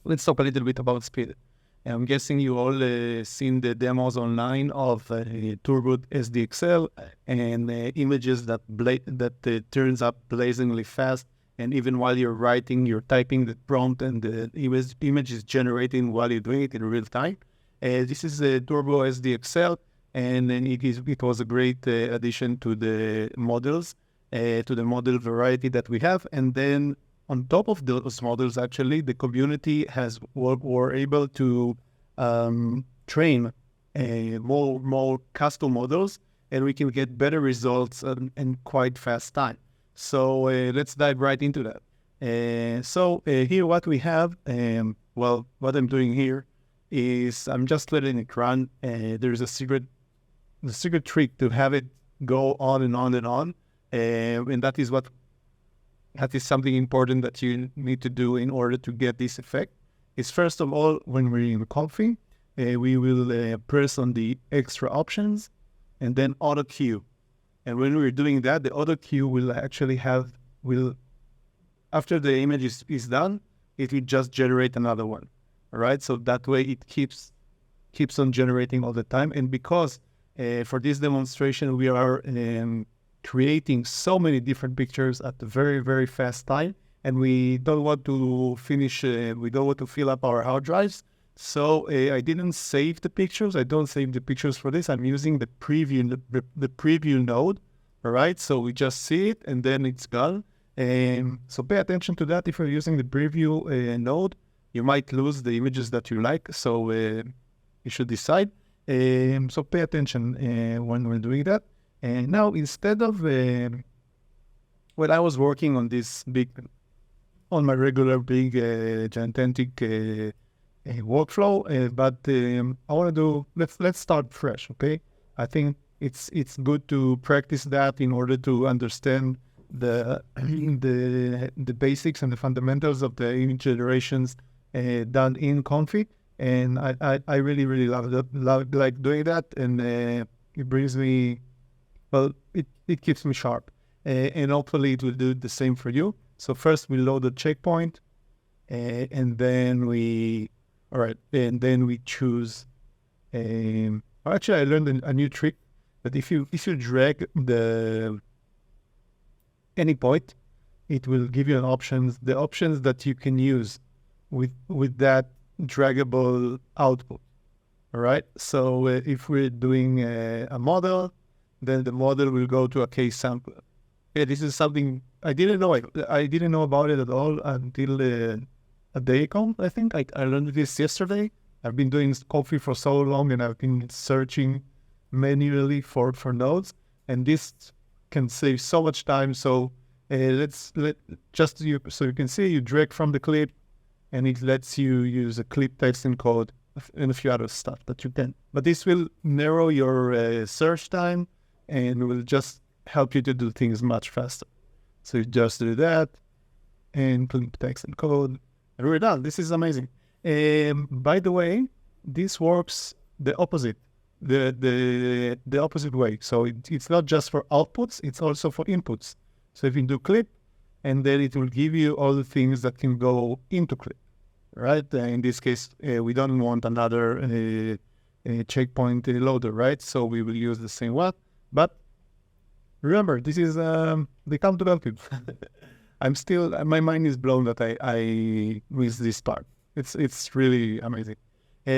let's talk a little bit about speed. I'm guessing you all seen the demos online of Turbo SDXL and images that turns up blazingly fast. And even while you're writing, you're typing the prompt, and the image is generating while you're doing it in real time. This is a Turbo SDXL, and then it was a great addition to the models, to the model variety that we have. And then on top of those models, actually, the community were able to train more custom models, and we can get better results in quite fast time. So let's dive right into that. So here what we have, what I'm doing here is I'm just letting it run. There's the secret trick to have it go on and on and on, and that is something important that you need to do in order to get this effect. Is first of all, when we're in Comfy, we will press on the extra options and then auto cue. And when we're doing that, the auto cue will actually after the image is done, it will just generate another one. All right. So that way it keeps on generating all the time. And because for this demonstration, we are creating so many different pictures at a very, very fast time, and we don't want to we don't want to fill up our hard drives. So I didn't save the pictures. I don't save the pictures for this. I'm using the preview node. All right. So we just see it and then it's gone. So pay attention to that. If you're using the preview node, you might lose the images that you like. So you should decide. So pay attention when we're doing that. And now, instead of when I was working on on my regular big gigantic workflow, but I want to do, let's start fresh, okay? I think it's good to practice that in order to understand the basics and the fundamentals of the image generations done in Comfy. And I really, really like doing that, and it brings me, well, it keeps me sharp, and hopefully it will do the same for you. So first we load the checkpoint, and then we choose. Actually, I learned a new trick that if you drag any point, it will give you the options that you can use with that draggable output. All right. So if we're doing a model, then the model will go to a case sample. This is something I didn't know. I didn't know about it at all until a day ago. I think I learned this yesterday. I've been doing Comfy for so long, and I've been searching manually for nodes, and this can save so much time. So so you can see, you drag from the clip, and it lets you use a clip text encode and a few other stuff that you can. But this will narrow your search time and will just help you to do things much faster. So you just do that and clip text encode, and we're done. This is amazing. By the way, this works the opposite, the opposite way. So it's not just for outputs; it's also for inputs. So if you do clip, and then it will give you all the things that can go into clip, right? In this case, we don't want another checkpoint loader, right? So we will use the same one. But remember, this is they come to help you. My mind is blown that I missed this part. It's really amazing.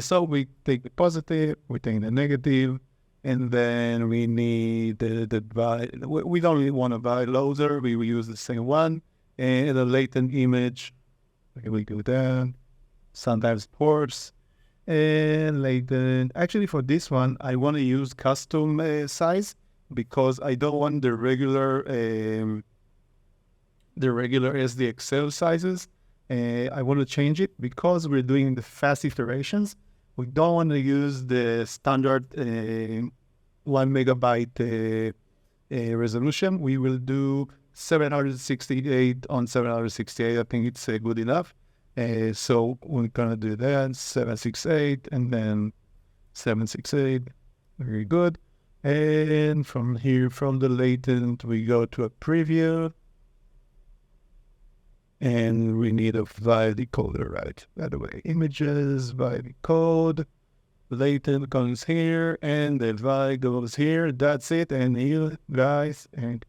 So we take the positive, we take the negative, and then we need we don't really want a by loader. We will use the same one, and a latent image. We do that. Sometimes ports, and latent. Actually, for this one, I want to use custom size, because I don't want the regular SDXL sizes. I want to change it because we're doing the fast iterations. We don't want to use the standard 1 megabyte resolution. We will do 768 on 768. I think it's good enough. So we're going to do that, 768 and then 768. Very good. And from here, from the latent, we go to a preview. And we need a file decoder, right? By the way, images, file decode, latent comes here, and the file goes here. That's it. And here, guys and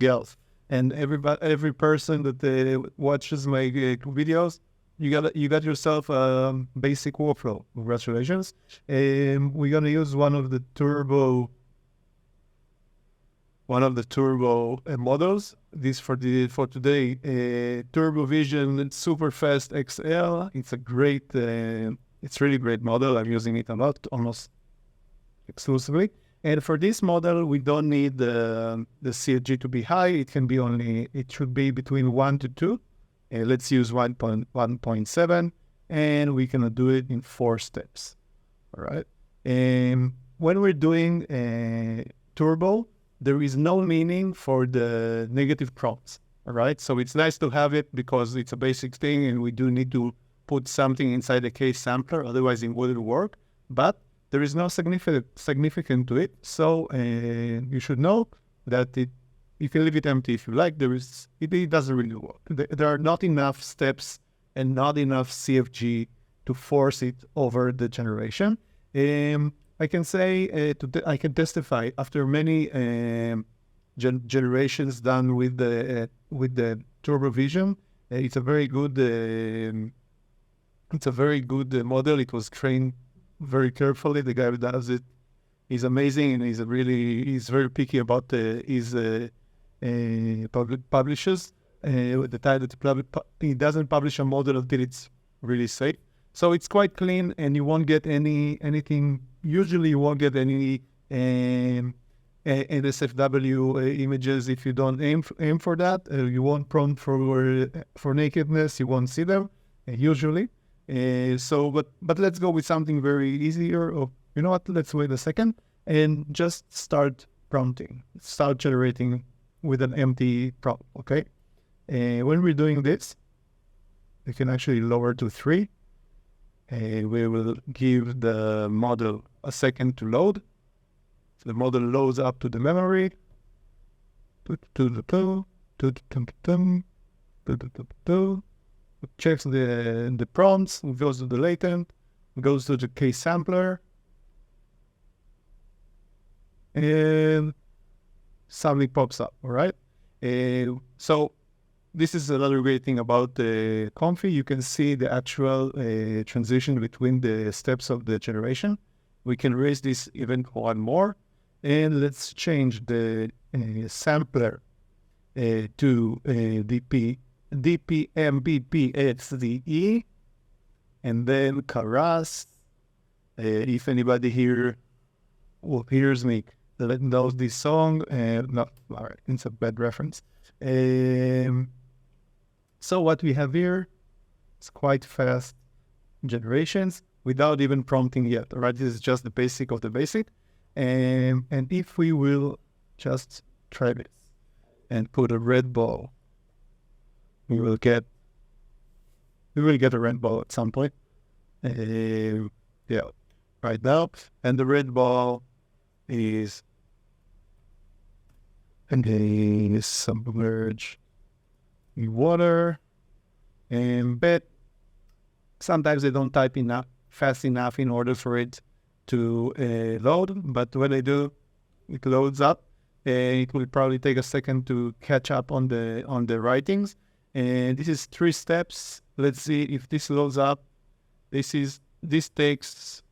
girls, and every person that watches my videos, you got yourself a basic workflow. Congratulations. We're gonna use one of the turbo models. This for today, Turbo Vision Super Fast XL. It's a great, it's really great model. I'm using it a lot, almost exclusively. And for this model, we don't need the CFG to be high. It can be it should be between 1 to 2. Let's use 1.7, and we can do it in 4 steps. All right. And when we're doing turbo, there is no meaning for the negative prompts. All right. So it's nice to have it because it's a basic thing, and we do need to put something inside the case sampler. Otherwise, it wouldn't work. But there is no significant to it. So you should know that you can leave it empty if you like. It doesn't really work. There are not enough steps and not enough CFG to force it over the generation. I can say, I can testify after many generations done with the Turbo Vision. It's a very good model. It was trained very carefully. The guy who does it is amazing, and he's very picky about his publishers. The time that he doesn't publish a model until it's really safe. So it's quite clean, and you won't get anything. Usually, you won't get any NSFW images if you don't aim for that. You won't prompt for nakedness. You won't see them usually. But let's go with something very easier. Oh, you know what? Let's wait a second and just start prompting. Start generating with an empty prompt. Okay. When we're doing this, we can actually lower to 3. We will give the model a second to load. The model loads up to the memory. Checks the prompts, goes to the latent, goes to the case sampler, and something pops up. All right. So this is another great thing about the Comfy. You can see the actual transition between the steps of the generation. We can raise this even one more, and let's change the sampler to DPMBPXDE, and then Karas. If anybody here hears me knows this song, no, all right, it's a bad reference. So what we have here is quite fast generations without even prompting yet. All right, this is just the basic of the basic. And if we will just try this and put a red ball, we will get a red ball at some point. Yeah, right now. And the red ball is submerged in water, but sometimes they don't type fast enough in order for it to load. But when they do, it loads up. It will probably take a second to catch up on the writings. And this is 3 steps. Let's see if this loads up. This takes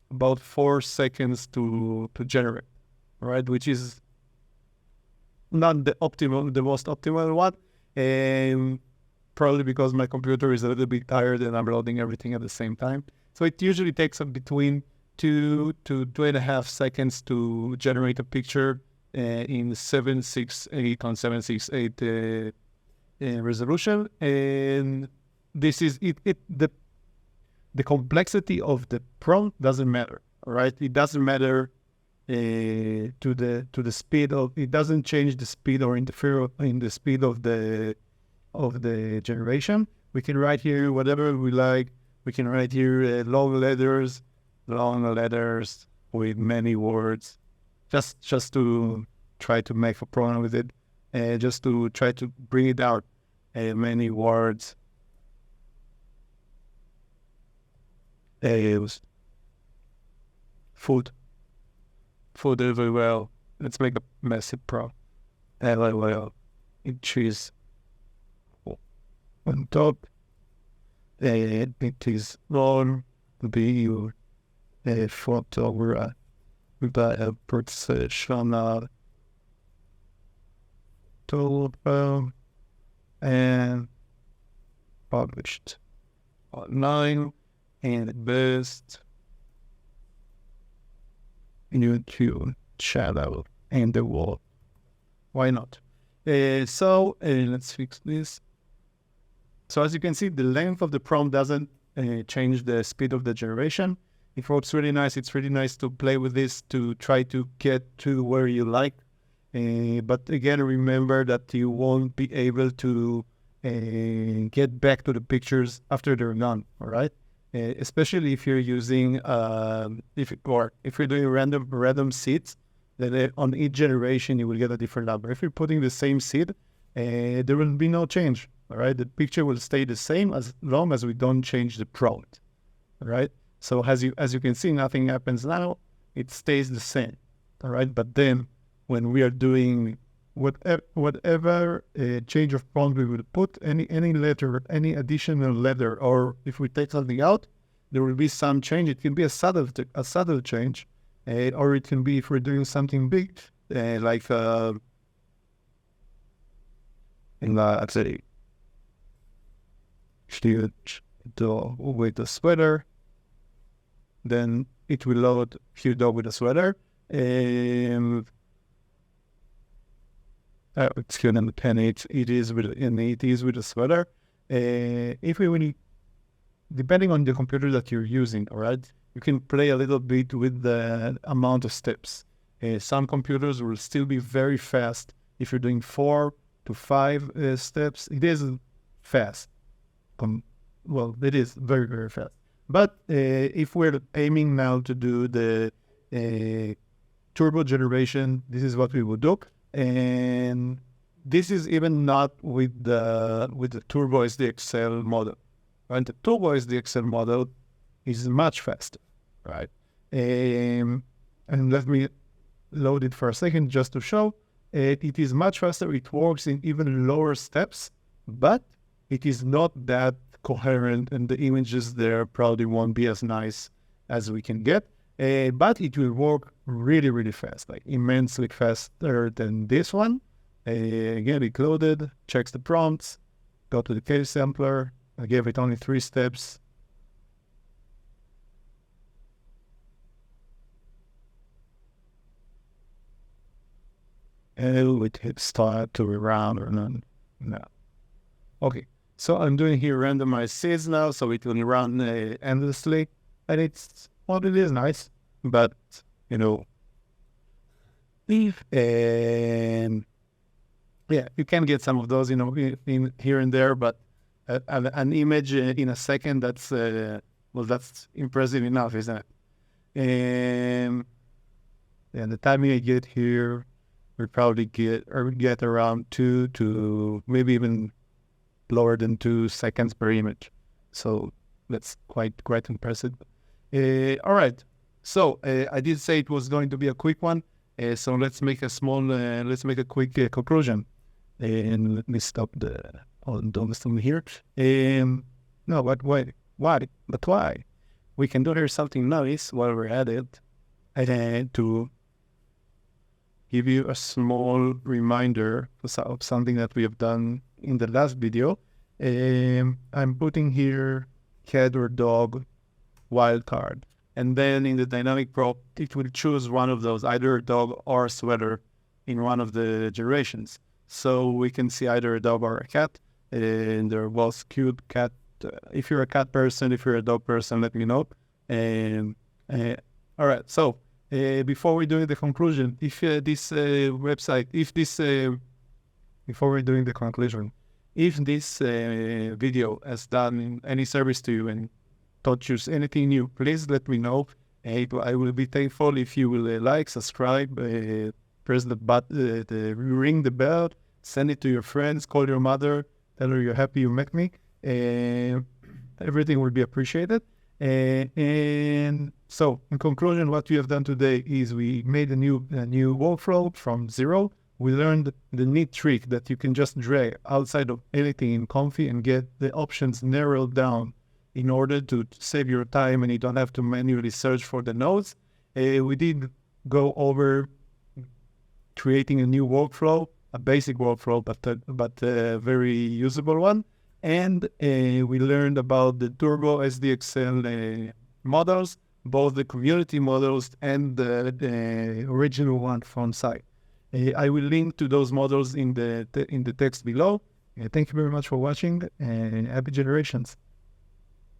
about 4 seconds to generate, right? Which is not the most optimal one. Probably because my computer is a little bit tired and I'm loading everything at the same time. So it usually takes between 2 to 2.5 seconds to generate a picture in 768 on 768 resolution. And this is it. The complexity of the prompt doesn't matter, all right? It doesn't matter to the speed of. It doesn't change the speed or interfere in the speed of the generation. We can write here whatever we like. We can write here long letters with many words, just to try to make a program with it, just to try to bring it out. many words. Food everywhere. Let's make a massive prompt. Everywhere. It is on top. It is on the photo with a professional tool and published online and best YouTube channel in the world. Why not? Let's fix this. So as you can see, the length of the prompt doesn't change the speed of the generation. It works really nice. It's really nice to play with this to try to get to where you like. But again, remember that you won't be able to get back to the pictures after they're done. All right, especially if you're using if you're doing random seeds, then on each generation you will get a different number. If you're putting the same seed, there will be no change. All right, the picture will stay the same as long as we don't change the prompt. All right, so as you can see, nothing happens now. It stays the same. All right, but then when we are doing whatever change of prompt we will put, any letter, any additional letter, or if we take something out, there will be some change. It can be a subtle change, or it can be if we're doing something big, like let's say with the sweater, then it will load few dog with a sweater. It's good, and it is with a sweater. If we will, depending on the computer that you're using, all right, you can play a little bit with the amount of steps. Some computers will still be very fast. If you're doing 4 to 5 steps, it is fast. Well, it is very, very fast. But if we're aiming now to do the turbo generation, this is what we would do. And this is even not with the Turbo SDXL model. Right? The Turbo SDXL model is much faster, right? And let me load it for a second just to show. It is much faster. It works in even lower steps, but it is not that coherent, and the images there probably won't be as nice as we can get. But it will work really, really fast, like immensely faster than this one. Again, it loaded, checks the prompts, go to the case sampler. I gave it only 3 steps. And we hit start to rerun or none. No. Okay, so I'm doing here randomized seeds now, so it will run endlessly, and it is nice, but yeah, you can get some of those, in here and there, but an image in a second, that's impressive enough, isn't it? And the timing I get here, we probably get around 2 to maybe even lower than 2 seconds per image. So that's quite impressive. All right. So I did say it was going to be a quick one. So let's make a quick conclusion. And let me stop the here. No, but why? But why? We can do here something nice while we're at it. To give you a small reminder of something that we have done in the last video. I'm putting here cat or dog wildcard. And then in the dynamic prompt, it will choose one of those, either a dog or a sweater in one of the generations. So we can see either a dog or a cat. And they're both cute cat. If you're a cat person, if you're a dog person, let me know. All right, so before we do the conclusion, before we're doing the conclusion, if this video has done any service to you and taught you anything new, please let me know. I will be thankful if you will like, subscribe, press the button, ring the bell, send it to your friends, call your mother, Tell her you're happy you met me. Everything will be appreciated. And so, in conclusion, what we have done today is we made a new workflow from zero. We learned the neat trick that you can just drag outside of anything in Comfy and get the options narrowed down in order to save your time, and you don't have to manually search for the nodes. We did go over creating a new workflow, a basic workflow, but a very usable one. And we learned about the Turbo SDXL models, both the community models and the original one from site. I will link to those models in the text below. Thank you very much for watching, and happy generations.